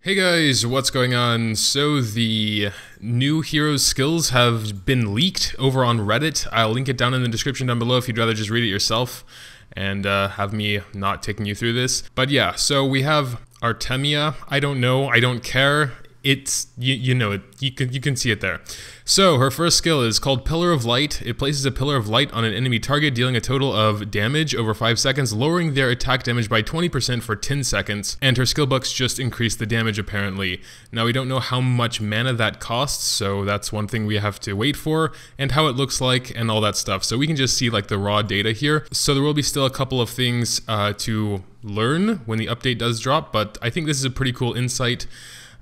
Hey guys, what's going on? So the new heroes skills have been leaked over on Reddit. I'll link it down in the description down below if you'd rather just read it yourself and have me not taking you through this. But yeah, so we have Artemia. I don't know, I don't care. It's, you know it, you can see it there. So her first skill is called Pillar of Light. It places a pillar of light on an enemy target, dealing a total of damage over 5 seconds, lowering their attack damage by 20% for 10 seconds. And her skill bucks just increase the damage apparently. Now we don't know how much mana that costs, so that's one thing we have to wait for, and how it looks like and all that stuff. So we can just see like the raw data here. So there will be still a couple of things to learn when the update does drop, but I think this is a pretty cool insight.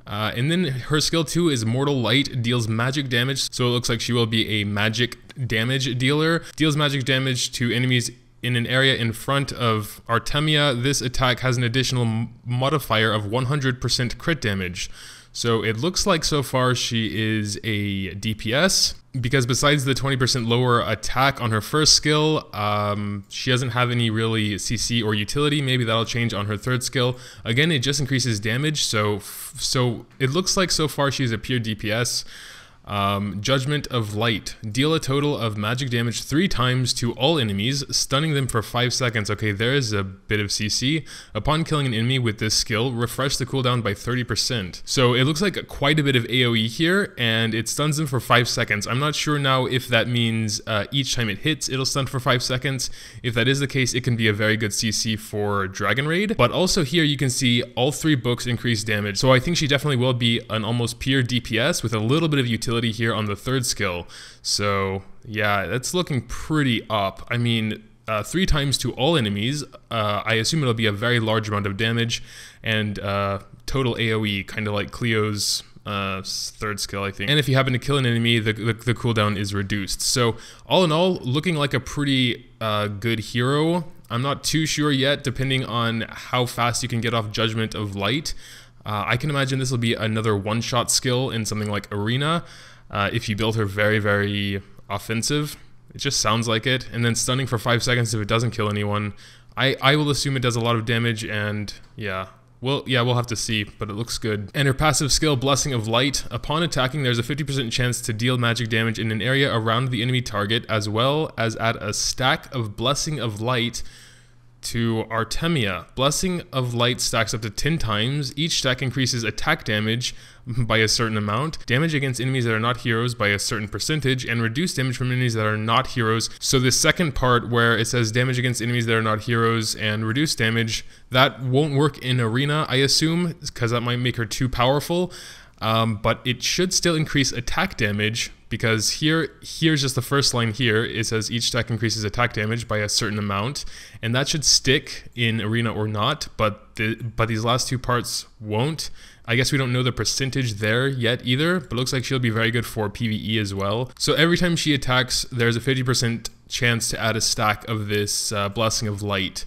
And then her skill 2 is Mortal Light, deals magic damage, so it looks like she will be a magic damage dealer. Deals magic damage to enemies in an area in front of Artemia. This attack has an additional modifier of 100% crit damage. So it looks like so far she is a DPS, because besides the 20% lower attack on her first skill, she doesn't have any really CC or utility. Maybe that'll change on her third skill. Again, it just increases damage, so it looks like so far she's a pure DPS. Judgment of Light. Deal a total of magic damage 3 times to all enemies, stunning them for 5 seconds. Okay, there is a bit of CC. Upon killing an enemy with this skill, refresh the cooldown by 30%. So it looks like quite a bit of AoE here, and it stuns them for 5 seconds. I'm not sure now if that means each time it hits, it'll stun for 5 seconds. If that is the case, it can be a very good CC for Dragon Raid. But also here you can see all 3 books increase damage. So I think she definitely will be an almost pure DPS with a little bit of utility here on the third skill. So yeah, that's looking pretty up. I mean, 3 times to all enemies, I assume it'll be a very large amount of damage, and total AoE, kind of like Cleo's third skill, I think. And if you happen to kill an enemy, the cooldown is reduced. So all in all, looking like a pretty good hero. I'm not too sure yet, depending on how fast you can get off Judgment of Light. I can imagine this will be another one-shot skill in something like Arena, if you build her very, very offensive. It just sounds like it. And then stunning for 5 seconds if it doesn't kill anyone. I will assume it does a lot of damage, and yeah. Well, yeah, we'll have to see, but it looks good. And her passive skill, Blessing of Light. Upon attacking, there's a 50% chance to deal magic damage in an area around the enemy target, as well as add a stack of Blessing of Light to Artemia. Blessing of Light stacks up to 10 times. Each stack increases attack damage by a certain amount, damage against enemies that are not heroes by a certain percentage, and reduce damage from enemies that are not heroes. So this second part where it says damage against enemies that are not heroes and reduce damage, that won't work in Arena, I assume, because that might make her too powerful. But it should still increase attack damage, because here's just the first line here. It says each stack increases attack damage by a certain amount, and that should stick in Arena or not, but these last 2 parts won't. I guess we don't know the percentage there yet either, but it looks like she'll be very good for PvE as well. So every time she attacks, there's a 50% chance to add a stack of this Blessing of Light.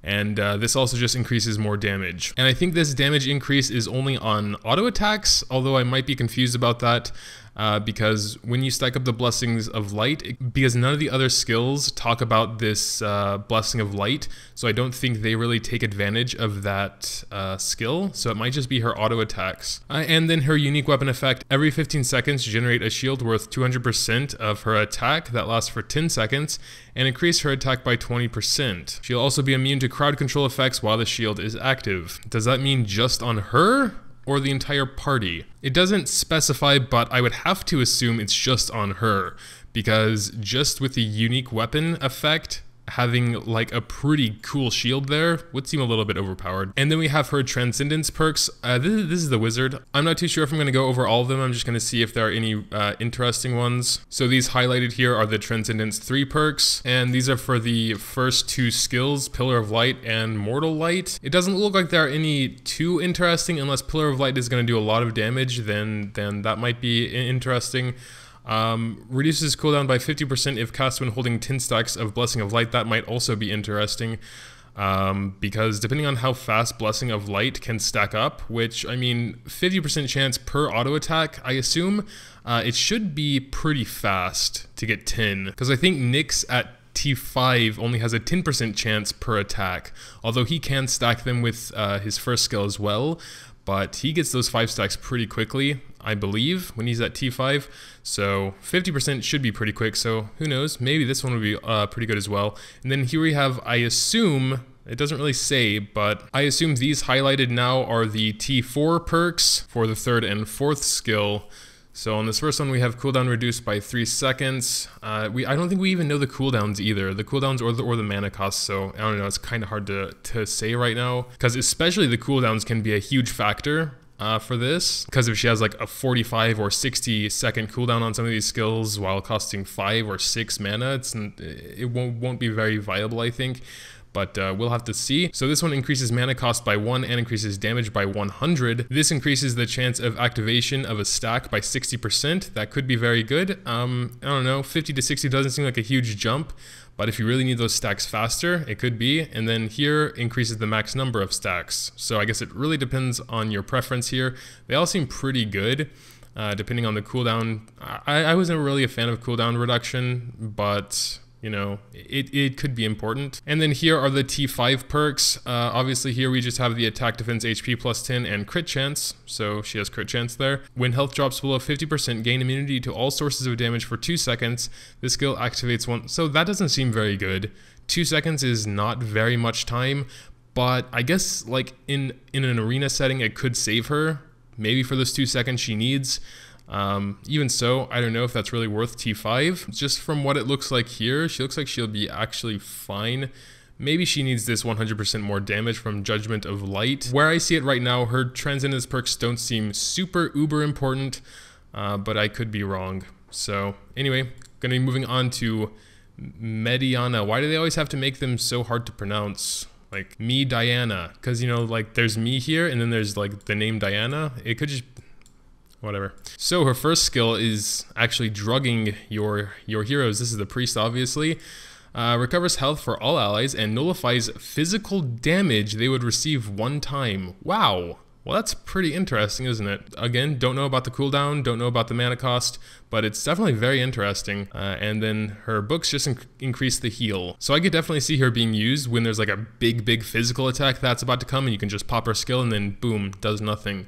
And this also just increases more damage. And I think this damage increase is only on auto attacks, although I might be confused about that. Because when you stack up the Blessings of Light, because none of the other skills talk about this Blessing of Light, so I don't think they really take advantage of that skill, so it might just be her auto attacks. And then her unique weapon effect, every 15 seconds generate a shield worth 200% of her attack that lasts for 10 seconds, and increase her attack by 20%. She'll also be immune to crowd control effects while the shield is active. Does that mean just on her, or the entire party? It doesn't specify, but I would have to assume it's just on her, because just with the unique weapon effect, having like a pretty cool shield there would seem a little bit overpowered. And then we have her Transcendence perks. This is the wizard. I'm not too sure if I'm going to go over all of them. I'm just going to see if there are any interesting ones. So these highlighted here are the Transcendence 3 perks, and these are for the first 2 skills, Pillar of Light and Mortal Light. It doesn't look like there are any too interesting, unless Pillar of Light is going to do a lot of damage, then that might be interesting. Reduces cooldown by 50% if cast when holding 10 stacks of Blessing of Light. That might also be interesting, because depending on how fast Blessing of Light can stack up, which, I mean, 50% chance per auto attack, I assume, it should be pretty fast to get 10, because I think Nyx at T5 only has a 10% chance per attack, although he can stack them with his first skill as well. but he gets those 5 stacks pretty quickly, I believe, when he's at T5. So 50% should be pretty quick. So who knows? Maybe this one would be pretty good as well. And then here we have, I assume, it doesn't really say, but I assume these highlighted now are the T4 perks for the 3rd and 4th skill. So on this first one, we have cooldown reduced by 3 seconds. I don't think we even know the cooldowns either, the cooldowns or the mana cost. So I don't know, it's kind of hard to say right now, because especially the cooldowns can be a huge factor for this. Because if she has like a 45 or 60 second cooldown on some of these skills while costing 5 or 6 mana, it won't be very viable, I think. But we'll have to see. So this one increases mana cost by 1 and increases damage by 100. This increases the chance of activation of a stack by 60%. That could be very good. I don't know, 50 to 60 doesn't seem like a huge jump, but if you really need those stacks faster, it could be. And then here increases the max number of stacks. So I guess it really depends on your preference here. They all seem pretty good. Depending on the cooldown. I wasn't really a fan of cooldown reduction, but you know, it could be important. And then here are the T5 perks. Obviously here we just have the attack, defense, HP plus 10 and crit chance. So she has crit chance there. When health drops below 50%, gain immunity to all sources of damage for 2 seconds. This skill activates one. So that doesn't seem very good. 2 seconds is not very much time, but I guess like in an arena setting, it could save her. Maybe for those 2 seconds she needs. Even so, I don't know if that's really worth T5. Just from what it looks like here, she looks like she'll be actually fine. Maybe she needs this 100% more damage from Judgment of Light. Where I see it right now, her Transcendence perks don't seem super uber important, but I could be wrong. So anyway, gonna be moving on to Mediana. Why do they always have to make them so hard to pronounce? Like Medi Yana, because you know, like there's me here and then there's like the name Diana. It could just whatever. So her first skill is actually drugging your heroes. This is the priest, obviously. Recovers health for all allies and nullifies physical damage they would receive 1 time. Wow. Well, that's pretty interesting, isn't it? Again, don't know about the cooldown, don't know about the mana cost, but it's definitely very interesting. And then her books just increase the heal. So I could definitely see her being used when there's like a big physical attack that's about to come and you can just pop her skill and then boom, does nothing.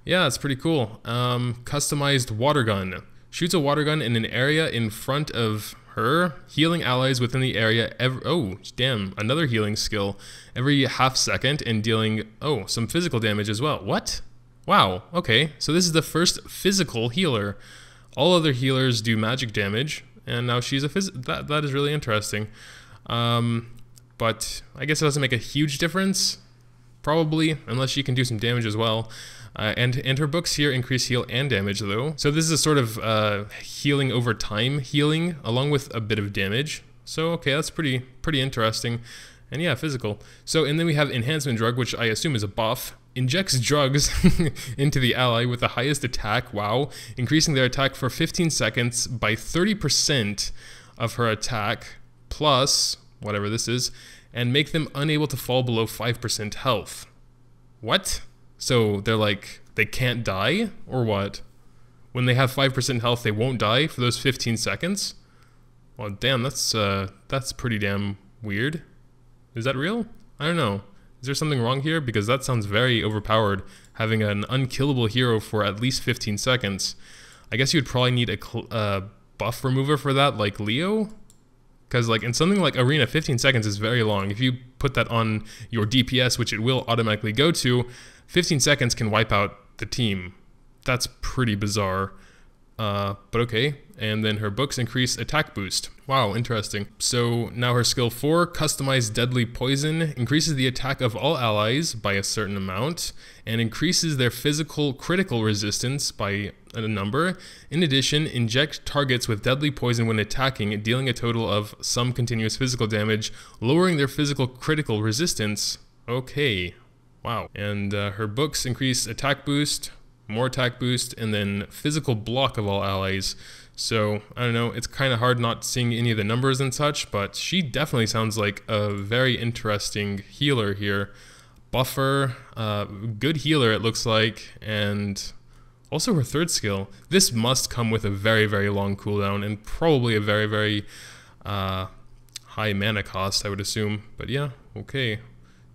Yeah, it's pretty cool. Customized water gun. Shoots a water gun in an area in front of her, healing allies within the area oh, damn, another healing skill. Every half second and dealing, some physical damage as well. What? Wow, okay. So this is the first physical healer. All other healers do magic damage, and now she's a that is really interesting. But I guess it doesn't make a huge difference. Probably, unless she can do some damage as well. And her books here increase heal and damage though. So this is a sort of healing over time healing along with a bit of damage. So okay, that's pretty interesting. And yeah, physical. So and then we have enhancement drug, which I assume is a buff. Injects drugs into the ally with the highest attack, wow, increasing their attack for 15 seconds by 30% of her attack plus whatever this is, and make them unable to fall below 5% health. What? So they're like, they can't die, or what? When they have 5% health, they won't die for those 15 seconds? Well, damn, that's pretty damn weird. Is that real? I don't know. Is there something wrong here? Because that sounds very overpowered, having an unkillable hero for at least 15 seconds. I guess you'd probably need a buff remover for that, like Leo? Because like in something like Arena, 15 seconds is very long. If you put that on your DPS, which it will automatically go to, 15 seconds can wipe out the team. That's pretty bizarre. But okay. And then her books increase attack boost. Wow, interesting. So now her skill 4, customized deadly poison, increases the attack of all allies by a certain amount and increases their physical critical resistance by a number. In addition, inject targets with deadly poison when attacking, dealing a total of some continuous physical damage, lowering their physical critical resistance. Okay, wow. And her books increase attack boost, more attack boost, and then physical block of all allies. So, I don't know, it's kind of hard not seeing any of the numbers and such, but she definitely sounds like a very interesting healer here. Buffer, good healer it looks like, and also her third skill. This must come with a very long cooldown and probably a very high mana cost, I would assume. But yeah, okay.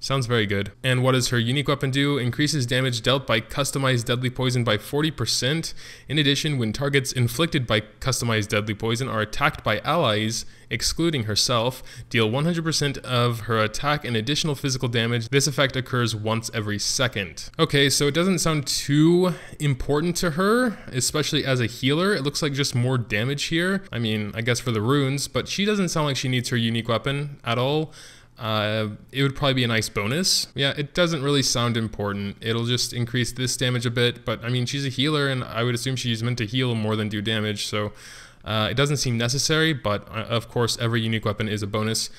Sounds very good. And what does her unique weapon do? Increases damage dealt by customized deadly poison by 40%. In addition, when targets inflicted by customized deadly poison are attacked by allies, excluding herself, deal 100% of her attack and additional physical damage. This effect occurs once every second. Okay, so it doesn't sound too important to her, especially as a healer. It looks like just more damage here. I mean, I guess for the runes, but she doesn't sound like she needs her unique weapon at all. It would probably be a nice bonus. Yeah, it doesn't really sound important. It'll just increase this damage a bit, but I mean, she's a healer and I would assume she's meant to heal more than do damage, so it doesn't seem necessary, but of course every unique weapon is a bonus.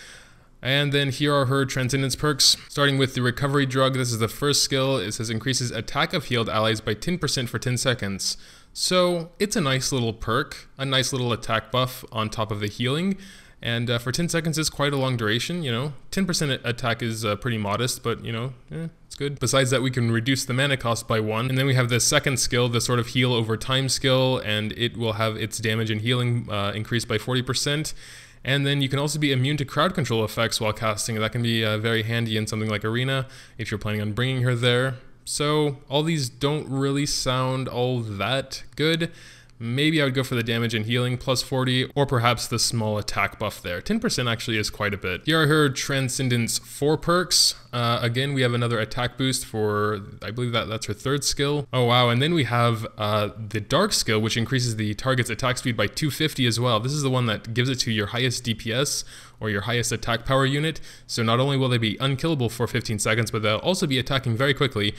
And then here are her Transcendence perks. Starting with the Recovery Drug, this is the first skill. It says increases attack of healed allies by 10% for 10 seconds. So it's a nice little perk, a nice little attack buff on top of the healing. And for 10 seconds is quite a long duration, you know. 10% attack is pretty modest, but you know, it's good. Besides that, we can reduce the mana cost by 1. And then we have the second skill, the sort of heal over time skill, and it will have its damage and healing increased by 40%. And then you can also be immune to crowd control effects while casting. That can be very handy in something like Arena if you're planning on bringing her there. So all these don't really sound all that good. Maybe I would go for the damage and healing plus 40, or perhaps the small attack buff there. 10% actually is quite a bit. Here are her Transcendence 4 perks. Again, we have another attack boost for, I believe that's her third skill. Oh wow, and then we have the Dark skill, which increases the target's attack speed by 250 as well. This is the one that gives it to your highest DPS, or your highest attack power unit. So not only will they be unkillable for 15 seconds, but they'll also be attacking very quickly.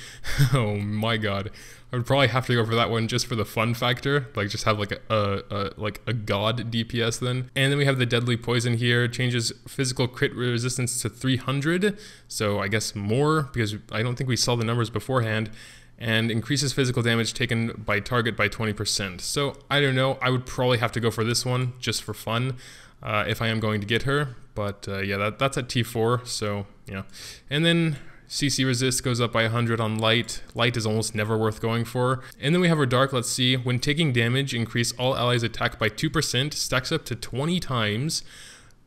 Oh my god. I would probably have to go for that one just for the fun factor, like just have like a god DPS then. And then we have the Deadly Poison here, changes physical crit resistance to 300, so I guess more, because I don't think we saw the numbers beforehand, and increases physical damage taken by target by 20%. So I don't know, I would probably have to go for this one just for fun if I am going to get her, but yeah, that's at T4, so yeah. And then CC resist goes up by 100 on light. Light is almost never worth going for. And then we have our dark. Let's see. When taking damage, increase all allies attack by 2%, stacks up to 20 times.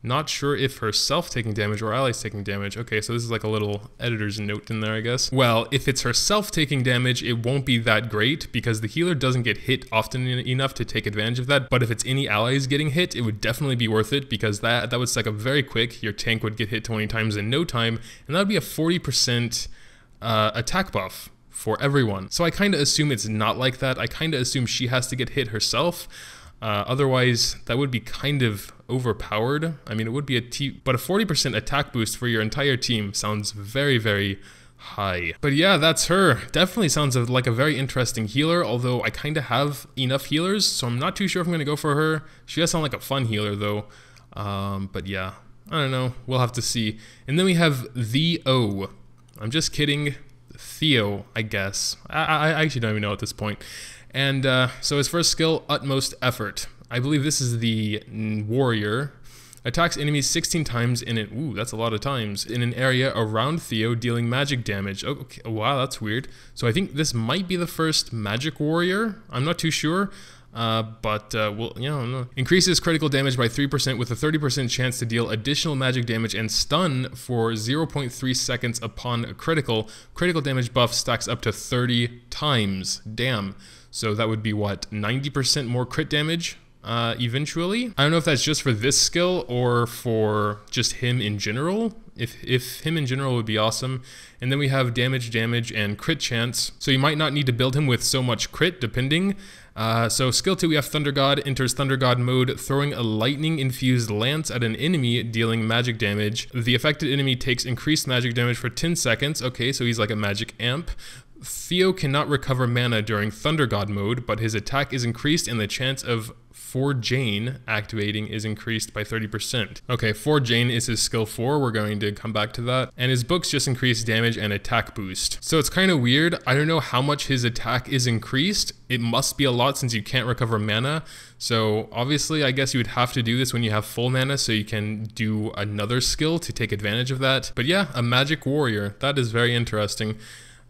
Not sure if herself taking damage or allies taking damage. Okay, so this is like a little editor's note in there, I guess. Well, if it's herself taking damage, it won't be that great because the healer doesn't get hit often enough to take advantage of that. But if it's any allies getting hit, it would definitely be worth it because that would stack up very quick. Your tank would get hit 20 times in no time, and that would be a 40% attack buff for everyone. So I kind of assume it's not like that. I kind of assume she has to get hit herself. Otherwise, that would be kind of overpowered. I mean, it would be but a 40% attack boost for your entire team sounds very, very high. But yeah, that's her. Definitely sounds like a very interesting healer, although I kind of have enough healers, so I'm not too sure if I'm going to go for her. She does sound like a fun healer, though. But yeah, I don't know. We'll have to see. And then we have Theo. I'm just kidding. Theo, I guess. I actually don't even know at this point. And so his first skill, Utmost Effort. I believe this is the warrior. Attacks enemies 16 times in it. Ooh, that's a lot of times. In an area around Theo, dealing magic damage. Oh, okay. Wow, that's weird. So I think this might be the first magic warrior. I'm not too sure. But well, yeah, I don't know. Increases critical damage by 3% with a 30% chance to deal additional magic damage and stun for 0.3 seconds upon critical. Critical damage buff stacks up to 30 times. Damn. So that would be what, 90% more crit damage eventually? I don't know if that's just for this skill or for just him in general. If him in general would be awesome. And then we have damage, and crit chance. So you might not need to build him with so much crit, depending. So skill 2, we have Thunder God. Enters Thunder God mode, throwing a lightning-infused lance at an enemy, dealing magic damage. The affected enemy takes increased magic damage for 10 seconds. Okay, so he's like a magic amp. Theo cannot recover mana during Thunder God mode, but his attack is increased and the chance of Jane activating is increased by 30%. Okay, Jane is his skill 4, we're going to come back to that. And his books just increase damage and attack boost. So it's kind of weird, I don't know how much his attack is increased. It must be a lot since you can't recover mana. So obviously I guess you would have to do this when you have full mana so you can do another skill to take advantage of that. But yeah, a magic warrior, that is very interesting.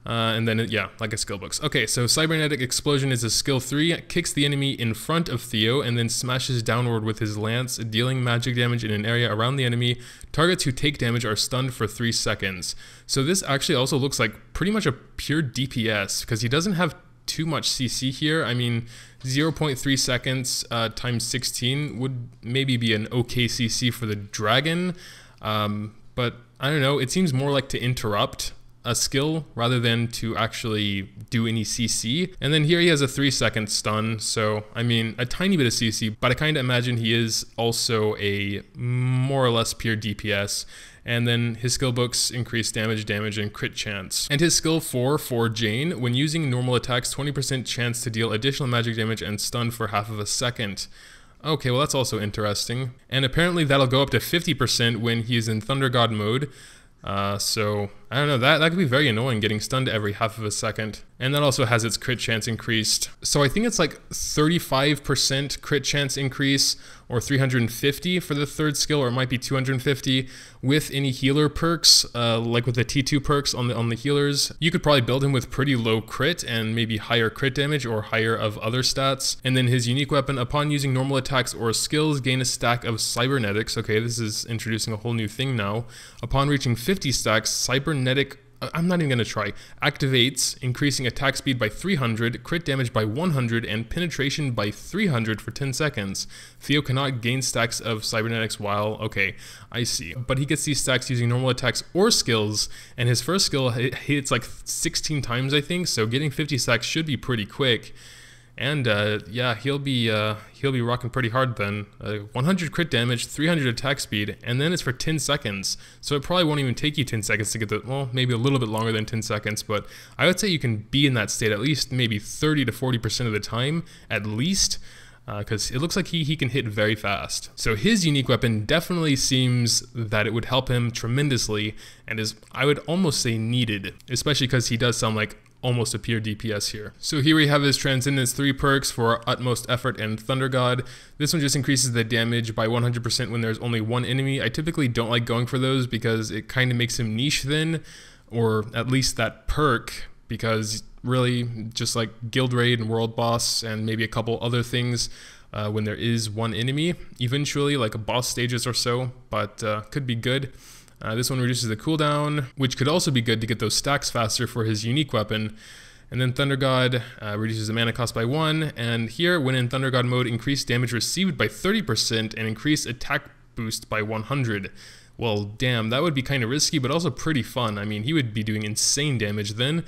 And then, yeah, like a skill books. Okay, so Cybernetic Explosion is a skill 3, kicks the enemy in front of Theo, and then smashes downward with his lance, dealing magic damage in an area around the enemy. Targets who take damage are stunned for 3 seconds. So this actually also looks like pretty much a pure DPS, because he doesn't have too much CC here. I mean, 0.3 seconds times 16 would maybe be an okay CC for the dragon, but I don't know, it seems more like to interrupt a skill rather than to actually do any CC. And then here he has a 3-second stun, so I mean a tiny bit of CC, but I kind of imagine he is also a more or less pure DPS. And then his skill books increase damage, and crit chance. And his skill 4 for Jane, when using normal attacks, 20% chance to deal additional magic damage and stun for half of a second. Okay, well that's also interesting. And apparently that'll go up to 50% when he's in Thunder God mode. So I don't know, that could be very annoying, getting stunned every half of a second. And that also has its crit chance increased. So I think it's like 35% crit chance increase, or 350 for the third skill, or it might be 250 with any healer perks, like with the T2 perks on the healers. You could probably build him with pretty low crit and maybe higher crit damage or higher of other stats. And then his unique weapon, upon using normal attacks or skills, gain a stack of cybernetics. Okay, this is introducing a whole new thing now. Upon reaching 50 stacks, cybernetic, I'm not even going to try, activates, increasing attack speed by 300, crit damage by 100, and penetration by 300 for 10 seconds. Theo cannot gain stacks of cybernetics while, okay, I see. But he gets these stacks using normal attacks or skills, and his first skill hits like 16 times, I think, so getting 50 stacks should be pretty quick. And yeah, he'll be rocking pretty hard then. 100 crit damage, 300 attack speed, and then it's for 10 seconds. So it probably won't even take you 10 seconds to get the, well, maybe a little bit longer than 10 seconds, but I would say you can be in that state at least maybe 30 to 40% of the time, at least, because it looks like he can hit very fast. So his unique weapon definitely seems that it would help him tremendously, and is, I would almost say, needed, especially because he does sound like almost a pure DPS here. So here we have his Transcendence 3 perks for Utmost Effort and Thunder God. This one just increases the damage by 100% when there's only one enemy. I typically don't like going for those because it kind of makes him niche then, or at least that perk, because really just like Guild Raid and World Boss and maybe a couple other things when there is one enemy, eventually like a boss stages or so, but could be good. This one reduces the cooldown, which could also be good to get those stacks faster for his unique weapon. And then Thunder God reduces the mana cost by 1. And here, when in Thunder God mode, increase damage received by 30% and increase attack boost by 100. Well, damn, that would be kind of risky, but also pretty fun. I mean, he would be doing insane damage then.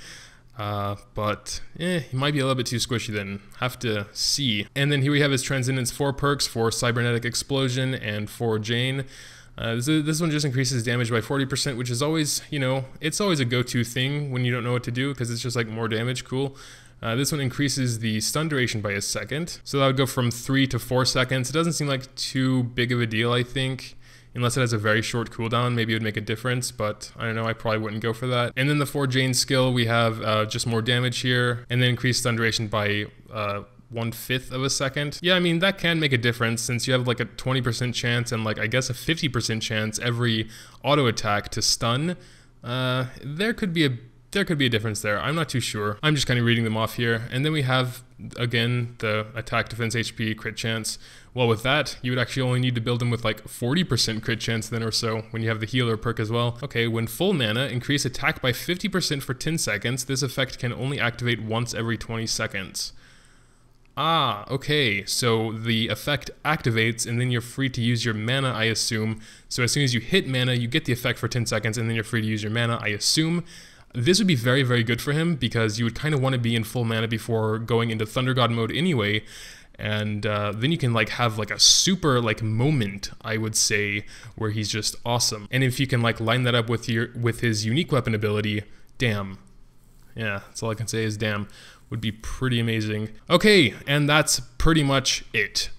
But he might be a little bit too squishy then. Have to see. And then here we have his Transcendence 4 perks for Cybernetic Explosion and for Jane. This one just increases damage by 40%, which is always, you know, it's always a go-to thing when you don't know what to do, because it's just like more damage, cool. This one increases the stun duration by a second, so that would go from 3 to 4 seconds. It doesn't seem like too big of a deal, I think, unless it has a very short cooldown. Maybe it would make a difference, but I don't know, I probably wouldn't go for that. And then the for Jane skill, we have just more damage here, and then increased stun duration by 1/5 of a second. Yeah, I mean, that can make a difference since you have like a 20% chance and like I guess a 50% chance every auto attack to stun. There could be a difference there. I'm not too sure. I'm just kind of reading them off here. And then we have, again, the attack, defense, HP, crit chance. Well, with that, you would actually only need to build them with like 40% crit chance then or so when you have the healer perk as well. Okay, when full mana, increase attack by 50% for 10 seconds. This effect can only activate once every 20 seconds. Ah, okay, so the effect activates and then you're free to use your mana, I assume. So as soon as you hit mana, you get the effect for 10 seconds and then you're free to use your mana, I assume. This would be very, very good for him because you would kind of want to be in full mana before going into Thunder God mode anyway. And then you can like have like a super like moment, I would say, where he's just awesome. And if you can like line that up with his unique weapon ability, damn. Yeah, that's all I can say is damn. Would be pretty amazing. Okay, and that's pretty much it.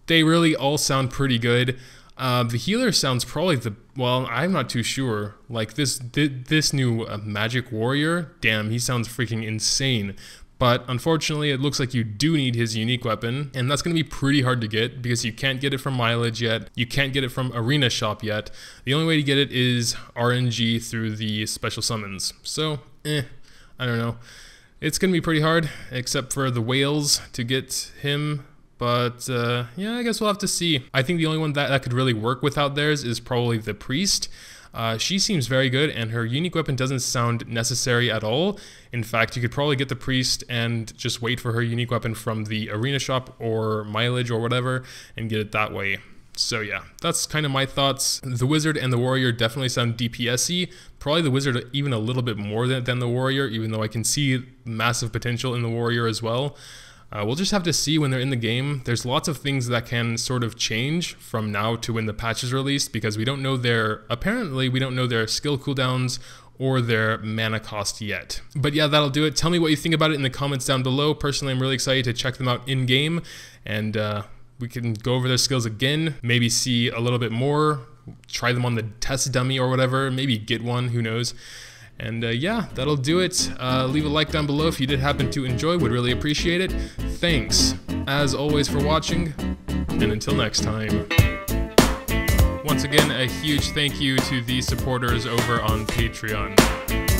They really all sound pretty good. The healer sounds probably the, well, I'm not too sure. Like this new magic warrior, damn, he sounds freaking insane. But unfortunately, it looks like you do need his unique weapon, and that's going to be pretty hard to get because you can't get it from mileage yet. You can't get it from arena shop yet. The only way to get it is RNG through the special summons. So, I don't know. It's going to be pretty hard, except for the whales to get him. But yeah, I guess we'll have to see. I think the only one that could really work without theirs is probably the priest. She seems very good, and her unique weapon doesn't sound necessary at all. In fact, you could probably get the priest and just wait for her unique weapon from the arena shop or mileage or whatever and get it that way. So yeah, that's kind of my thoughts. The wizard and the warrior definitely sound DPS-y. Probably the wizard even a little bit more than the warrior, even though I can see massive potential in the warrior as well. We'll just have to see when they're in the game. There's lots of things that can sort of change from now to when the patch is released, because we don't know apparently we don't know their skill cooldowns or their mana cost yet. But yeah, that'll do it. Tell me what you think about it in the comments down below. Personally, I'm really excited to check them out in game, and we can go over their skills again, maybe see a little bit more, try them on the test dummy or whatever, maybe get one, who knows. And yeah, that'll do it. Leave a like down below if you did happen to enjoy, would really appreciate it. Thanks, as always, for watching, and until next time. Once again, a huge thank you to the supporters over on Patreon.